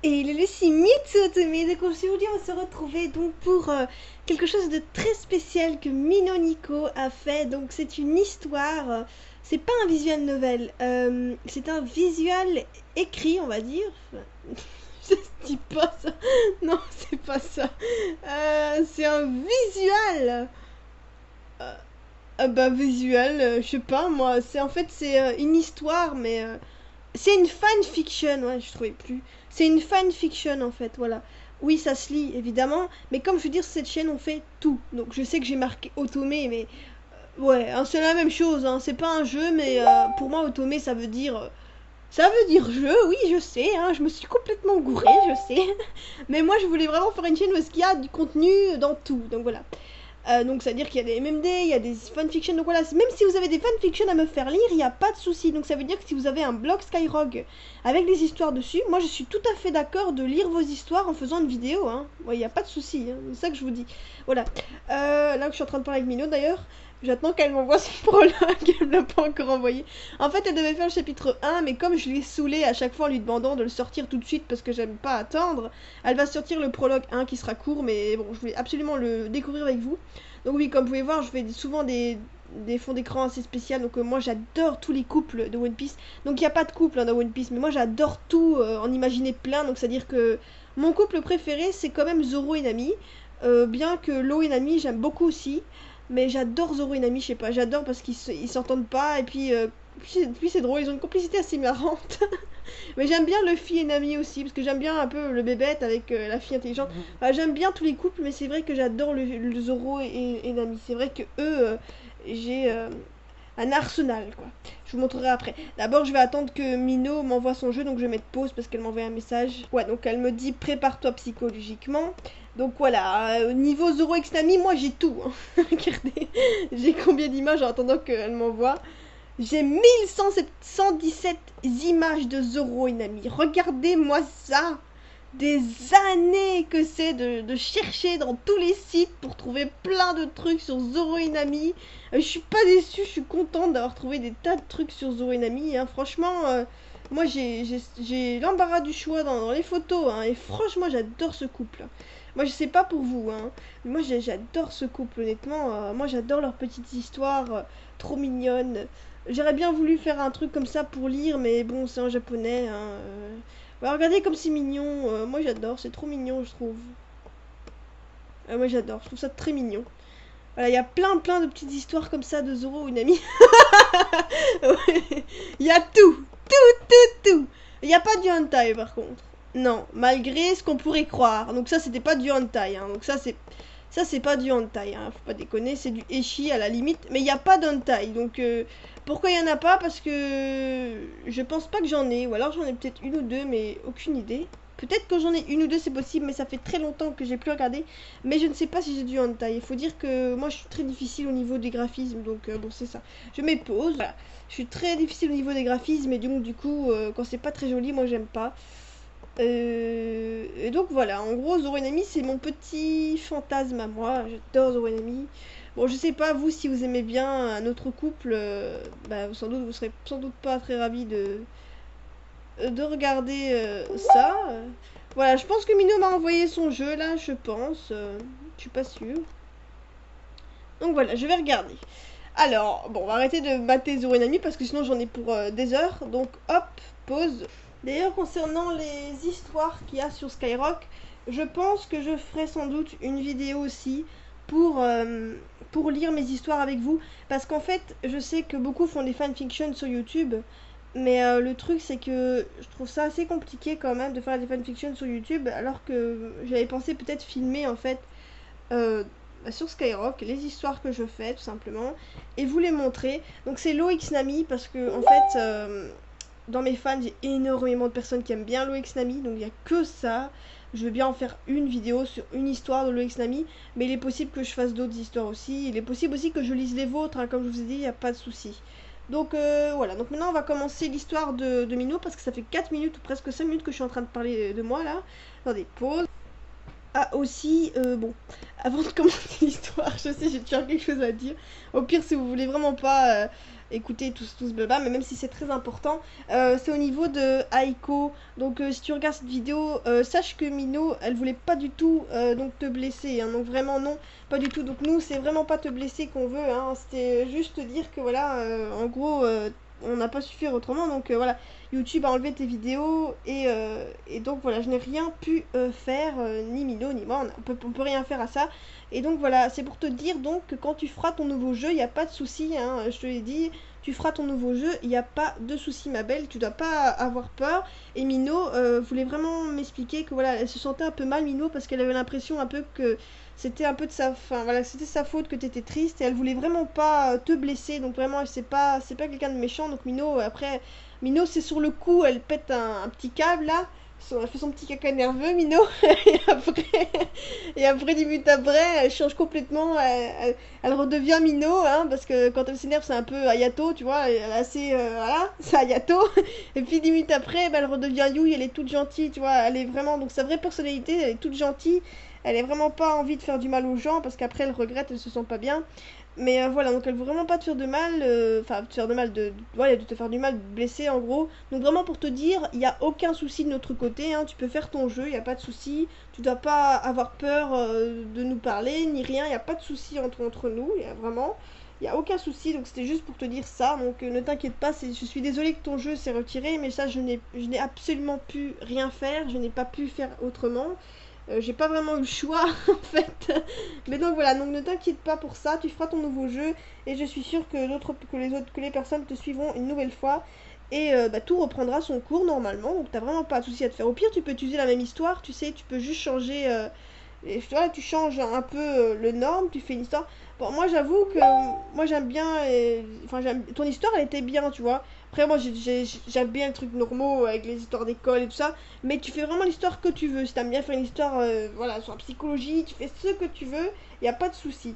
Et le Mitsuotome, donc aujourd'hui on va se retrouver donc pour quelque chose de très spécial que Mino Nico a fait. Donc c'est une histoire, c'est pas un visual novel, c'est un visual écrit on va dire. Enfin, je dis pas ça, non c'est pas ça. C'est un visual. Bah visual, je sais pas moi, c'est en fait c'est une histoire mais c'est une fanfiction, ouais, je trouvais plus. C'est une fanfiction en fait, voilà. Oui, ça se lit évidemment, mais comme je veux dire, sur cette chaîne on fait tout. Donc je sais que j'ai marqué Otome, mais ouais, hein, c'est la même chose, hein. C'est pas un jeu, mais pour moi Otome ça veut dire jeu, oui, je sais, hein, je me suis complètement gourée, je sais. Mais moi je voulais vraiment faire une chaîne où il y a du contenu dans tout, donc voilà. Donc, c'est-à-dire qu'il y a des MMD, il y a des fanfictions. Donc voilà, même si vous avez des fanfictions à me faire lire, il n'y a pas de souci. Donc, ça veut dire que si vous avez un blog Skyrock avec des histoires dessus, moi je suis tout à fait d'accord de lire vos histoires en faisant une vidéo. Hein. Il n'y a pas de souci. Hein. C'est ça que je vous dis. Voilà. Là, je suis en train de parler avec Mino d'ailleurs. J'attends qu'elle m'envoie son prologue, elle ne l'a pas encore envoyé. En fait, elle devait faire le chapitre 1, mais comme je l'ai saoulée à chaque fois en lui demandant de le sortir tout de suite parce que j'aime pas attendre, elle va sortir le prologue 1 qui sera court, mais bon, je voulais absolument le découvrir avec vous. Donc oui, comme vous pouvez voir, je fais souvent des fonds d'écran assez spéciaux. Donc moi j'adore tous les couples de One Piece. Donc il n'y a pas de couple hein, dans One Piece, mais moi j'adore tout, en imaginer plein. Donc c'est à dire que mon couple préféré c'est quand même Zoro et Nami. Bien que Lo et Nami j'aime beaucoup aussi. Mais j'adore Zoro et Nami, je sais pas, j'adore parce qu'ils s'entendent pas. Et puis c'est drôle, ils ont une complicité assez marrante. Mais j'aime bien Luffy et Nami aussi, parce que j'aime bien un peu le bébête avec la fille intelligente. Enfin, j'aime bien tous les couples, mais c'est vrai que j'adore le Zoro et Nami. C'est vrai que eux, j'ai un arsenal, quoi. Je vous montrerai après. D'abord, je vais attendre que Mino m'envoie son jeu, donc je vais mettre pause parce qu'elle m'envoie un message. Ouais, donc elle me dit prépare-toi psychologiquement. Donc voilà, niveau Zoro X Nami, moi j'ai tout. Hein. Regardez, j'ai combien d'images en attendant qu'elle m'envoie. J'ai 1117 images de Zoro Inami. Regardez-moi ça. Des années que c'est de chercher dans tous les sites pour trouver plein de trucs sur Zoro Inami. Je suis pas déçue, je suis contente d'avoir trouvé des tas de trucs sur Zoro Inami. Hein. Franchement, moi j'ai l'embarras du choix dans les photos. Hein, et franchement, j'adore ce couple. Moi, je sais pas pour vous, hein, mais moi j'adore ce couple, honnêtement. Moi, j'adore leurs petites histoires trop mignonnes. J'aurais bien voulu faire un truc comme ça pour lire, mais bon, c'est en japonais. Hein, bah, regardez comme c'est mignon. Moi, j'adore, c'est trop mignon, je trouve. Moi, j'adore, je trouve ça très mignon. Voilà, il y a plein de petites histoires comme ça de Zoro Unami. Il y a tout. Il n'y a pas du hentai par contre. Non, malgré ce qu'on pourrait croire. Donc ça, c'était pas du hentai. Hein. Donc ça, c'est pas du hentai. Hein. Faut pas déconner, c'est du eshi à la limite. Mais il n'y a pas d'hentai. Donc pourquoi il y en a pas? Parce que je pense pas que j'en ai. Ou alors j'en ai peut-être une ou deux, mais aucune idée. Peut-être que j'en ai une ou deux, c'est possible, mais ça fait très longtemps que j'ai plus regardé. Mais je ne sais pas si j'ai du hentai. Il faut dire que moi, je suis très difficile au niveau des graphismes, donc bon, c'est ça. Je mets pause. Voilà. Je suis très difficile au niveau des graphismes, et donc du coup, quand c'est pas très joli, moi, j'aime pas. Et donc voilà, en gros, Zoro Inami, c'est mon petit fantasme à moi. J'adore Zoro Inami. Bon, je sais pas, vous, si vous aimez bien un autre couple, bah, sans doute, vous serez sans doute pas très ravis de regarder ça. Voilà, je pense que Mino m'a envoyé son jeu là, je pense. Je suis pas sûre. Donc voilà, je vais regarder. Alors, bon, on va arrêter de mater Zoro Inami parce que sinon j'en ai pour des heures. Donc hop, pause. D'ailleurs, concernant les histoires qu'il y a sur Skyrock, je pense que je ferai sans doute une vidéo aussi pour lire mes histoires avec vous. Parce qu'en fait, je sais que beaucoup font des fanfictions sur YouTube. Mais le truc, c'est que je trouve ça assez compliqué quand même de faire des fanfictions sur YouTube, alors que j'avais pensé peut-être filmer en fait euh, sur Skyrock les histoires que je fais tout simplement et vous les montrer. Donc c'est LoX Nami parce que en fait dans mes fans j'ai énormément de personnes qui aiment bien LoX Nami, donc il n'y a que ça. Je veux bien en faire une vidéo sur une histoire de LoX Nami, mais il est possible que je fasse d'autres histoires aussi. Il est possible aussi que je lise les vôtres, hein, comme je vous ai dit, il n'y a pas de souci. Donc voilà, donc maintenant on va commencer l'histoire de Mino parce que ça fait 4 minutes ou presque 5 minutes que je suis en train de parler de moi là. Attendez, pause. Ah aussi, bon, avant de commencer l'histoire, je sais, j'ai toujours quelque chose à dire. Au pire, si vous voulez vraiment pas écouter tout ce blabla, mais même si c'est très important, c'est au niveau de Aiko. Donc si tu regardes cette vidéo, sache que Mino, elle voulait pas du tout donc te blesser, hein, donc vraiment non, pas du tout. Donc nous, c'est vraiment pas te blesser qu'on veut, hein, c'était juste te dire que voilà, en gros, on n'a pas su faire autrement, donc voilà. YouTube a enlevé tes vidéos et donc voilà, je n'ai rien pu faire, ni Mino ni moi, on peut rien faire à ça. Et donc voilà, c'est pour te dire donc que quand tu feras ton nouveau jeu, il n'y a pas de souci, hein, je te l'ai dit, tu feras ton nouveau jeu, il n'y a pas de souci ma belle, tu dois pas avoir peur. Et Mino voulait vraiment m'expliquer que voilà, elle se sentait un peu mal Mino parce qu'elle avait l'impression un peu que c'était un peu de sa, enfin voilà, c'était sa faute que t'étais triste et elle voulait vraiment pas te blesser, donc vraiment c'est pas quelqu'un de méchant. Donc Mino après Mino, c'est sur le coup, elle pète un petit câble là. Elle fait son petit caca nerveux, Mino. et après 10 minutes après, elle change complètement. Elle redevient Mino, hein, parce que quand elle s'énerve, c'est un peu Ayato, tu vois. Elle est assez. Voilà, c'est Ayato. Et puis 10 minutes après, bah, elle redevient Yui, elle est toute gentille, tu vois. Elle est vraiment. Donc sa vraie personnalité, elle est toute gentille. Elle est vraiment pas envie de faire du mal aux gens, parce qu'après elle regrette, elle se sent pas bien. Mais voilà, donc elle veut vraiment pas te faire de mal, enfin te faire de mal, ouais, de te faire du mal, de te blesser en gros. Donc vraiment pour te dire, il n'y a aucun souci de notre côté, hein, tu peux faire ton jeu, il n'y a pas de souci. Tu dois pas avoir peur de nous parler, ni rien, il n'y a pas de souci entre nous, il y a vraiment, il n'y a aucun souci. Donc c'était juste pour te dire ça, donc ne t'inquiète pas, je suis désolée que ton jeu s'est retiré, mais ça je n'ai absolument pu rien faire, je n'ai pas pu faire autrement. J'ai pas vraiment eu le choix en fait. Mais donc voilà, donc ne t'inquiète pas pour ça, tu feras ton nouveau jeu et je suis sûre que que les personnes te suivront une nouvelle fois et bah, tout reprendra son cours normalement. Donc t'as vraiment pas de souci à te faire. Au pire, tu peux utiliser la même histoire, tu sais, tu peux juste changer. Et voilà, tu changes un peu le norme, tu fais une histoire. Bon, moi j'avoue que moi j'aime bien. Enfin, ton histoire elle était bien, tu vois. Après, moi j'aime bien les trucs normaux avec les histoires d'école et tout ça. Mais tu fais vraiment l'histoire que tu veux. Si t'aimes bien faire une histoire voilà, sur la psychologie, tu fais ce que tu veux, y a pas de souci.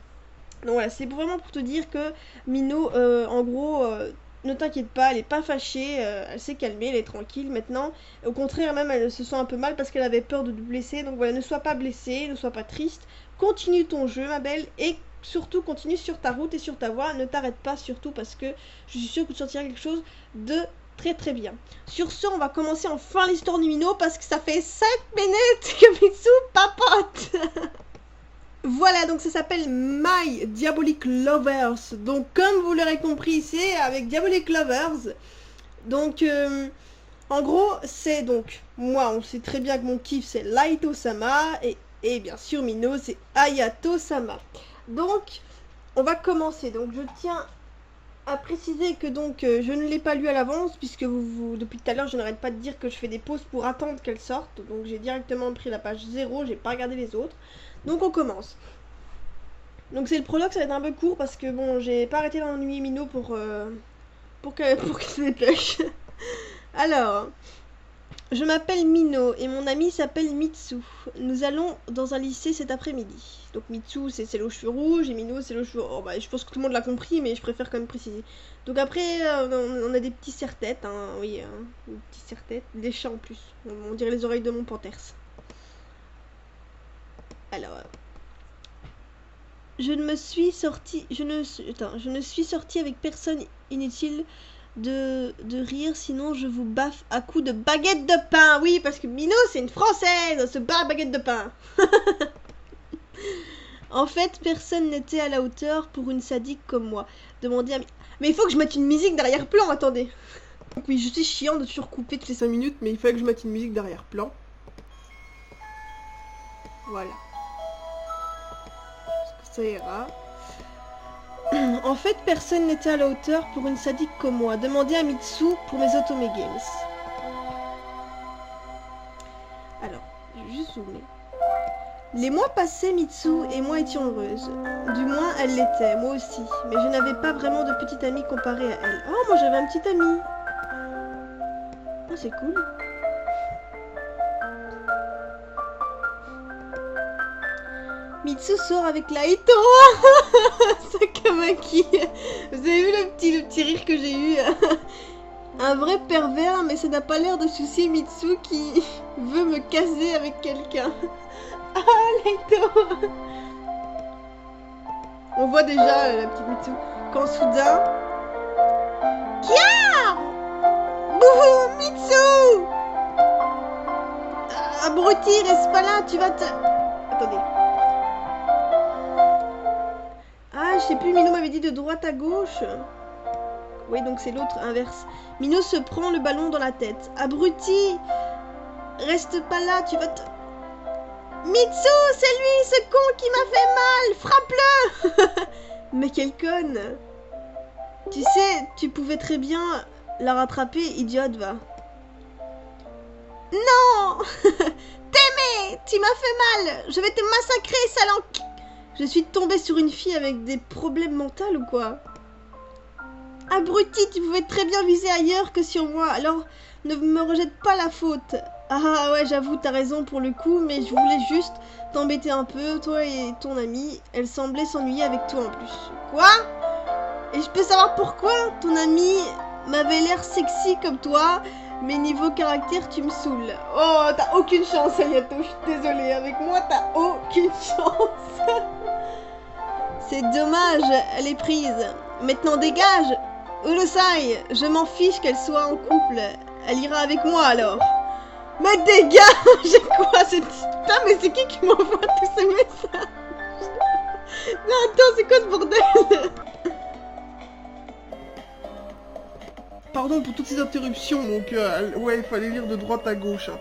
Donc voilà, c'est vraiment pour te dire que Mino, en gros, ne t'inquiète pas, elle est pas fâchée, elle s'est calmée, elle est tranquille maintenant. Au contraire, même, elle se sent un peu mal parce qu'elle avait peur de te blesser. Donc voilà, ne sois pas blessée, ne sois pas triste. Continue ton jeu, ma belle, et surtout continue sur ta route et sur ta voie. Ne t'arrête pas surtout parce que je suis sûre que tu sortiras quelque chose de très très bien. Sur ce, on va commencer enfin l'histoire du Mino parce que ça fait 5 minutes que Mitsu papote. Voilà, donc ça s'appelle My Diabolic Lovers. Donc comme vous l'aurez compris, c'est avec Diabolic Lovers. Donc en gros, c'est donc moi, on sait très bien que mon kiff c'est Laito-sama et bien sûr Mino c'est Ayato-sama. Donc on va commencer. Donc je tiens à préciser que donc je ne l'ai pas lu à l'avance puisque depuis tout à l'heure je n'arrête pas de dire que je fais des pauses pour attendre qu'elle sorte. Donc j'ai directement pris la page 0, j'ai pas regardé les autres. Donc on commence. Donc c'est le prologue, ça va être un peu court parce que bon, j'ai pas arrêté d'ennuyer Mino pour qu'elle se dépêche. Alors, je m'appelle Mino et mon ami s'appelle Mitsu. Nous allons dans un lycée cet après-midi. Donc Mitsu c'est aux cheveux rouges et Mino c'est aux cheveux... Oh bah je pense que tout le monde l'a compris mais je préfère quand même préciser. Donc après on a des petits serre-têtes, hein, oui, hein, des petits serre-têtes, des chats en plus. On dirait les oreilles de mon panthers. Alors... Je ne suis sortie avec personne, inutile de rire, sinon je vous baffe à coups de baguette de pain. Oui, parce que Mino c'est une française, elle se bat à baguette de pain. En fait, personne n'était à la hauteur pour une sadique comme moi. Demandez à... Mais il faut que je mette une musique d'arrière-plan, attendez. Donc oui, je suis chiant de surcouper toutes les 5 minutes, mais il fallait que je mette une musique d'arrière-plan. Voilà. Ça ira. En fait, personne n'était à la hauteur pour une sadique comme moi. Demandez à Mitsu pour mes Otome Games. Alors, je vais juste zoomer. Les mois passés, Mitsu et moi étions heureuses. Du moins, elle l'était, moi aussi. Mais je n'avais pas vraiment de petite amie comparée à elle. Oh, moi j'avais un petit ami. Oh, c'est cool. Mitsu sort avec Laito. Sakamaki. Vous avez vu le petit rire que j'ai eu? Un vrai pervers, mais ça n'a pas l'air de soucier Mitsu qui veut me caser avec quelqu'un. Ah, Laito. On voit déjà la petite Mitsu. Quand soudain... Kia! Bouhou, Mitsu! Abruti, reste pas là, tu vas te... Attendez. Ah, je sais plus, Mino m'avait dit de droite à gauche. Oui, donc c'est l'autre, inverse. Mino se prend le ballon dans la tête. Abruti! Reste pas là, tu vas te... Mitsu, c'est lui, ce con qui m'a fait mal! Frappe-le! Mais quelle conne! Tu sais, tu pouvais très bien la rattraper, idiote, va. Non! T'aimais! Tu m'as fait mal! Je vais te massacrer, salanque! Je suis tombée sur une fille avec des problèmes mentaux ou quoi? Abruti, tu pouvais très bien viser ailleurs que sur moi, alors ne me rejette pas la faute. Ah ouais, j'avoue, t'as raison pour le coup, mais je voulais juste t'embêter un peu, toi et ton amie. Elle semblait s'ennuyer avec toi en plus. Quoi? Et je peux savoir pourquoi? Ton amie m'avait l'air sexy comme toi, mais niveau caractère, tu me saoules. Oh, t'as aucune chance, Ayato, je suis désolée. Avec moi, t'as aucune chance. C'est dommage, elle est prise. Maintenant, dégage. Urusai, je m'en fiche qu'elle soit en couple. Elle ira avec moi alors. Mais dégage! Quoi cette... Putain, mais c'est qui m'envoie tous ces messages? Non, attends, c'est quoi ce bordel? Pardon pour toutes ces interruptions, donc ouais, il fallait lire de droite à gauche. Hein.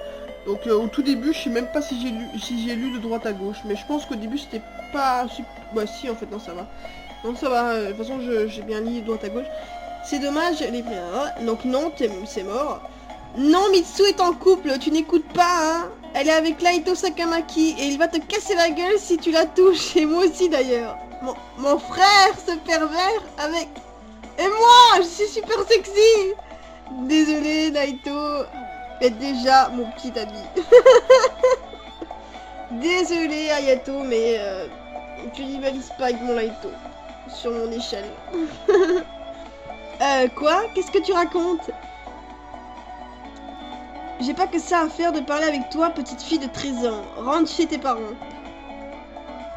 Donc au tout début, je sais même pas si j'ai lu de droite à gauche, mais je pense qu'au début c'était pas... Bah si, en fait, non, ça va. Non, ça va, de toute façon, j'ai bien lu de droite à gauche. C'est dommage, elle est prise. Donc non, c'est mort. Non, Mitsu est en couple, tu n'écoutes pas, hein. Elle est avec Laito Sakamaki et il va te casser la gueule si tu la touches. Et moi aussi d'ailleurs. Mon frère, ce pervers, avec... Et moi, je suis super sexy. Désolé, Laito. Et déjà mon petit ami. Désolé, Ayato, mais tu rivalises pas avec mon Laito. Sur mon échelle. Quoi? Qu'est-ce que tu racontes? J'ai pas que ça à faire de parler avec toi, petite fille de 13 ans. Rentre chez tes parents.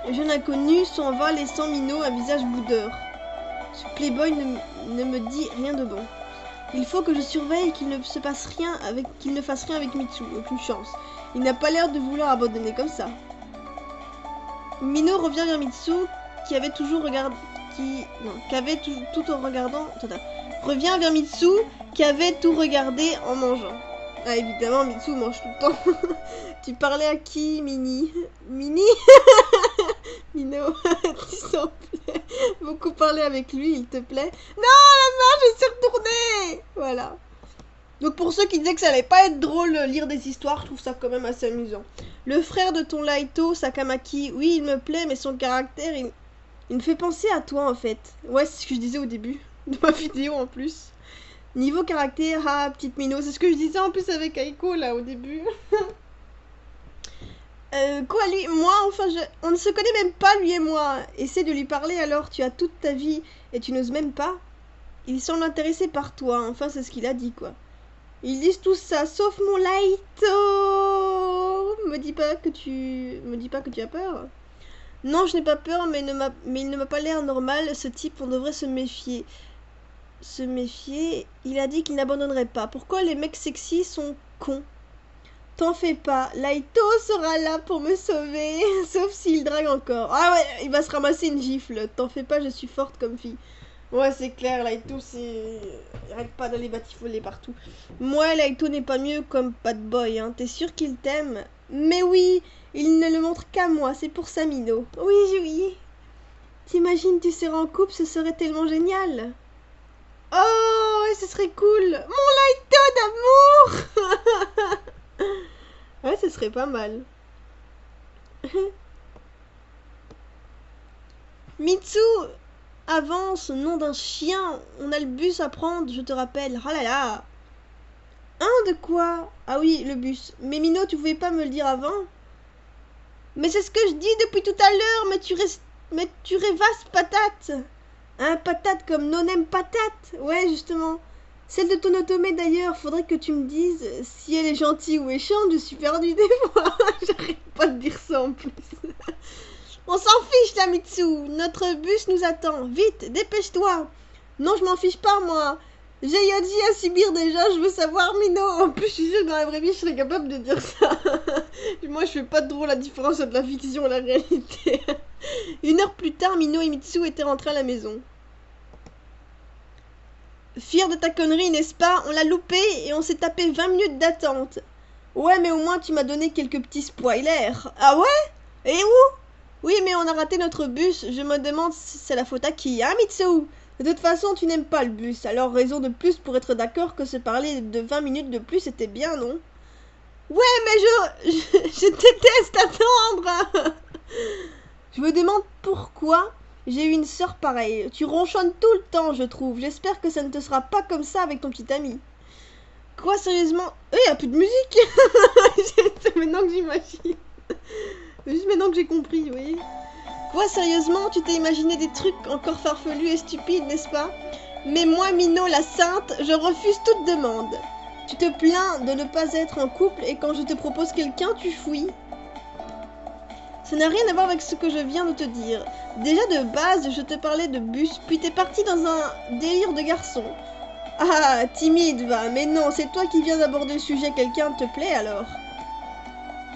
Le jeune inconnu s'en va laissant Mino un visage boudeur. Ce playboy ne me dit rien de bon. Il faut que je surveille qu'il ne se passe rien avec fasse rien avec Mitsu. Aucune chance. Il n'a pas l'air de vouloir abandonner comme ça. Mino revient vers Mitsu qui avait toujours regardé tout en regardant. Revient vers Mitsu qui avait tout regardé en mangeant. Ah évidemment, Mitsu mange tout le temps. Tu parlais à qui, Mini? Mini? Mino, s'il te plaît. Beaucoup parler avec lui, il te plaît? Non, la main, je suis retournée. Voilà. Donc pour ceux qui disaient que ça allait pas être drôle lire des histoires, je trouve ça quand même assez amusant. Le frère de ton Laito, Sakamaki, oui, il me plaît, mais son caractère, il me fait penser à toi en fait. Ouais, c'est ce que je disais au début de ma vidéo en plus. Niveau caractère, ah, petite Mino, c'est ce que je disais en plus avec Aiko là au début. Quoi lui? Moi, enfin, on ne se connaît même pas lui et moi. Essaie de lui parler alors, tu as toute ta vie et tu n'oses même pas. Il semble intéressé par toi, enfin c'est ce qu'il a dit quoi. Ils disent tout ça, sauf mon Laito. Me dis pas que tu as peur. Non, je n'ai pas peur, mais il ne m'a pas l'air normal, ce type, on devrait se méfier. Se méfier, il a dit qu'il n'abandonnerait pas. Pourquoi les mecs sexy sont cons? T'en fais pas, Laito sera là pour me sauver, sauf s'il drague encore. Ah ouais, il va se ramasser une gifle, t'en fais pas, je suis forte comme fille. Ouais, c'est clair, Laito, c'est... Arrête pas d'aller batifoler partout. Moi, Laito n'est pas mieux comme bad boy, hein. T'es sûr qu'il t'aime? Mais oui, il ne le montre qu'à moi, c'est pour ça, Mino. Oui, oui. T'imagines, tu serais en couple, ce serait tellement génial. Oh, ouais, ce serait cool. Mon Laito d'amour. Ouais, ce serait pas mal. Mitsu avance, nom d'un chien. On a le bus à prendre, je te rappelle. Oh là là. Hein, de quoi? Ah oui, le bus. Mais Mino, tu pouvais pas me le dire avant? Mais c'est ce que je dis depuis tout à l'heure, mais tu rêvasses patate. Hein, patate comme non-aime patate. Ouais, justement. Celle de Tonotome d'ailleurs, faudrait que tu me dises si elle est gentille ou méchante, je suis perdue des fois. J'arrête pas de dire ça en plus. On s'en fiche la Mitsu, notre bus nous attend. Vite, dépêche-toi. Non, je m'en fiche pas moi. J'ai Yoji à subir déjà, je veux savoir Mino. En plus, je suis sûre que dans la vraie vie, je serais capable de dire ça. Moi, je fais pas trop la différence entre la fiction et la réalité. 1 heure plus tard, Mino et Mitsu étaient rentrés à la maison. Fier de ta connerie, n'est-ce pas? On l'a loupé et on s'est tapé 20 minutes d'attente. Ouais, mais au moins tu m'as donné quelques petits spoilers. Ah ouais? Et où? Oui, mais on a raté notre bus. Je me demande si c'est la faute à qui, hein, Mitsu? De toute façon, tu n'aimes pas le bus, alors raison de plus pour être d'accord que se parler de 20 minutes de plus était bien, non? Ouais, mais je déteste attendre. Je me demande pourquoi j'ai eu une sœur pareille. Tu ronchonnes tout le temps, je trouve. J'espère que ça ne te sera pas comme ça avec ton petit ami. Quoi, sérieusement? Y a plus de musique. C'est maintenant que j'imagine. Juste maintenant que j'ai compris, vous voyez. Quoi, sérieusement, tu t'es imaginé des trucs encore farfelus et stupides, n'est-ce pas? Mais moi, Mino, la sainte, je refuse toute demande. Tu te plains de ne pas être en couple et quand je te propose quelqu'un, tu fouilles. Ça n'a rien à voir avec ce que je viens de te dire. Déjà de base, je te parlais de bus, puis t'es parti dans un délire de garçon. Ah, timide, va, mais non, c'est toi qui viens d'aborder le sujet, quelqu'un te plaît alors?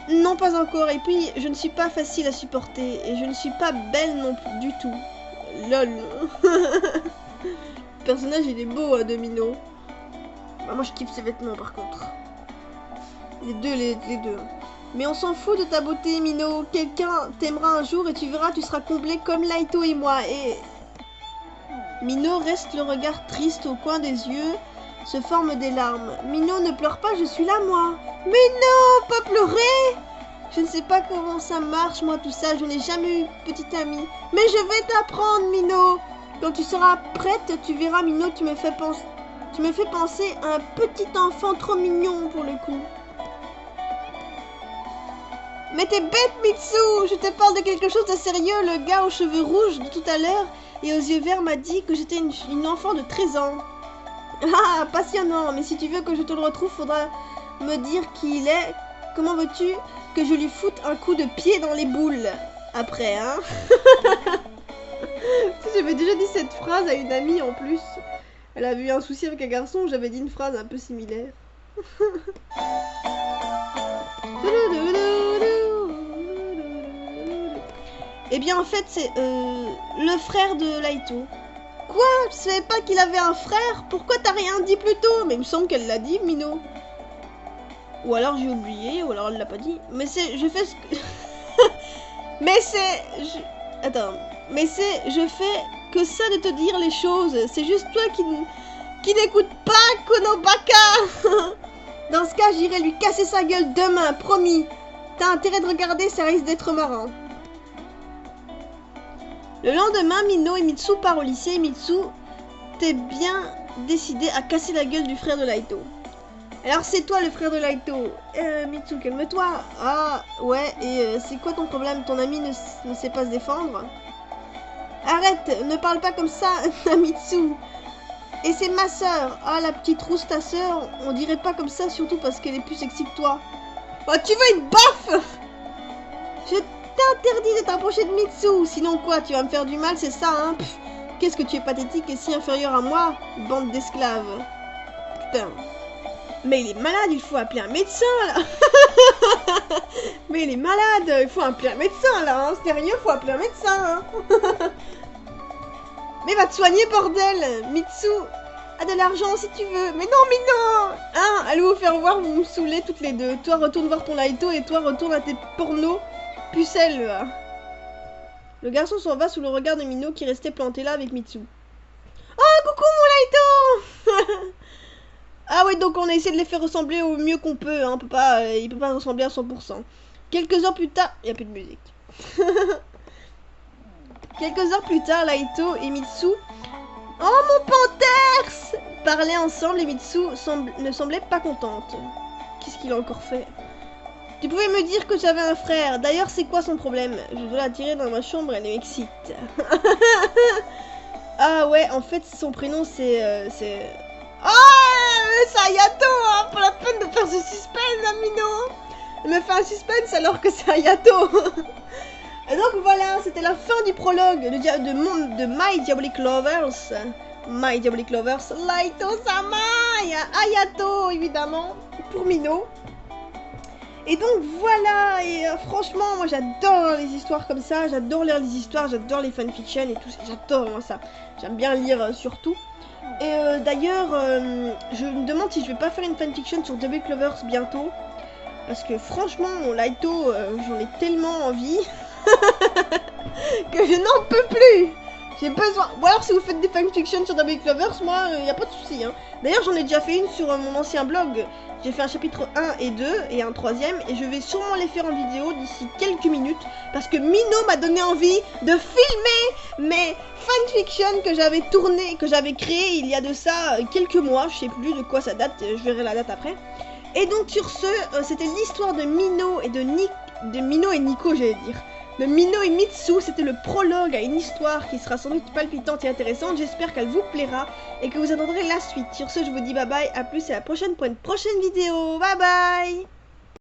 Non, pas encore, et puis je ne suis pas facile à supporter, et je ne suis pas belle non plus du tout. Lol. Le personnage, il est beau, hein, Domino. Bah, moi, je kiffe ses vêtements, par contre. Les deux. Mais on s'en fout de ta beauté, Mino. Quelqu'un t'aimera un jour et tu verras, tu seras comblé comme Laito et moi. Et Mino reste le regard triste au coin des yeux, se forment des larmes. Mino, ne pleure pas, je suis là, moi. Mais non, pas pleurer. Je ne sais pas comment ça marche, moi, tout ça. Je n'ai jamais eu petite amie. Mais je vais t'apprendre, Mino. Quand tu seras prête, tu verras, Mino, tu me fais penser à un petit enfant trop mignon, pour le coup. Mais t'es bête, Mitsu! Je te parle de quelque chose de sérieux. Le gars aux cheveux rouges de tout à l'heure et aux yeux verts m'a dit que j'étais une enfant de 13 ans. Ah, passionnant. Mais si tu veux que je te le retrouve, faudra me dire qui il est. Comment veux-tu que je lui foute un coup de pied dans les boules? Après, hein? J'avais déjà dit cette phrase à une amie en plus. Elle avait eu un souci avec un garçon, j'avais dit une phrase un peu similaire. Eh bien, en fait, c'est le frère de Laito. Quoi? Je savais pas qu'il avait un frère? Pourquoi t'as rien dit plus tôt? Mais il me semble qu'elle l'a dit, Mino. Ou alors j'ai oublié, ou alors elle l'a pas dit. Mais c'est... Je fais ce que... Mais c'est... Attends. Mais c'est... Je fais que ça de te dire les choses. C'est juste toi qui n'écoute pas Konobaka. Dans ce cas, j'irai lui casser sa gueule demain, promis. T'as intérêt de regarder, ça risque d'être marrant. Le lendemain, Mino et Mitsu partent au lycée. Mitsu, t'es bien décidé à casser la gueule du frère de Laito. Alors c'est toi le frère de Laito. Mitsu, calme-toi. Ah, ouais, et c'est quoi ton problème? Ton ami ne sait pas se défendre? Arrête, ne parle pas comme ça à Mitsu. Et c'est ma sœur. Ah, la petite rousse, ta sœur. On dirait pas comme ça, surtout parce qu'elle est plus sexy que toi. Oh, tu veux une baffe? Je t'interdis de t'approcher de Mitsu. Sinon quoi, tu vas me faire du mal, c'est ça, hein? Qu'est-ce que tu es pathétique et si inférieur à moi, bande d'esclaves. Putain. Mais il est malade, il faut appeler un médecin, là. Mais il est malade, il faut appeler un médecin, là, hein. Sérieux, faut appeler un médecin, hein. Mais va te soigner, bordel. Mitsu a de l'argent si tu veux. Mais non, Mino. Hein, allez vous faire voir, vous me saoulez toutes les deux. Toi, retourne voir ton Laito et toi, retourne à tes pornos. Pucelle, là. Le garçon s'en va sous le regard de Mino qui restait planté là avec Mitsu. Oh, coucou mon Laito. Ah oui, donc on a essayé de les faire ressembler au mieux qu'on peut. Hein. Il peut pas ressembler à 100%. Quelques heures plus tard... Il n'y a plus de musique. Quelques heures plus tard, Laito et Mitsu... Oh mon panthers! Parlaient ensemble et Mitsu ne semblait pas contente. Qu'est-ce qu'il a encore fait? Tu pouvais me dire que j'avais un frère. D'ailleurs, c'est quoi son problème? Je dois la tirer dans ma chambre, elle m'excite. Ah ouais, en fait, son prénom c'est... Oh, c'est Ayato, hein, pour la peine de faire ce suspense, hein, Mino. Elle me fait un suspense alors que c'est Ayato. Et donc voilà, c'était la fin du prologue de My Diabolic Lovers. My Diabolic Lovers, Laito-sama, il y a Ayato évidemment, pour Mino. Et donc voilà, et franchement, moi j'adore les histoires comme ça, j'adore lire les histoires, j'adore les fanfictions et tout, j'adore moi ça. J'aime bien lire surtout. Et d'ailleurs, je me demande si je vais pas faire une fanfiction sur Diabolic Lovers bientôt. Parce que franchement, mon Laito, j'en ai tellement envie que je n'en peux plus. J'ai besoin. Ou alors si vous faites des fanfictions sur Diabolic Lovers, moi, y a pas de souci. Hein. D'ailleurs, j'en ai déjà fait une sur mon ancien blog. J'ai fait un chapitre 1 et 2 et un troisième. Et je vais sûrement les faire en vidéo d'ici quelques minutes. Parce que Mino m'a donné envie de filmer mes fanfictions que j'avais tournées, que j'avais créées il y a de ça quelques mois. Je sais plus de quoi ça date, je verrai la date après. Et donc sur ce, c'était l'histoire de Mino et de Mino et Nico, j'allais dire. De Mino et Mitsu, c'était le prologue à une histoire qui sera sans doute palpitante et intéressante. J'espère qu'elle vous plaira et que vous attendrez la suite. Sur ce, je vous dis bye bye, à plus et à la prochaine pour une prochaine vidéo. Bye bye.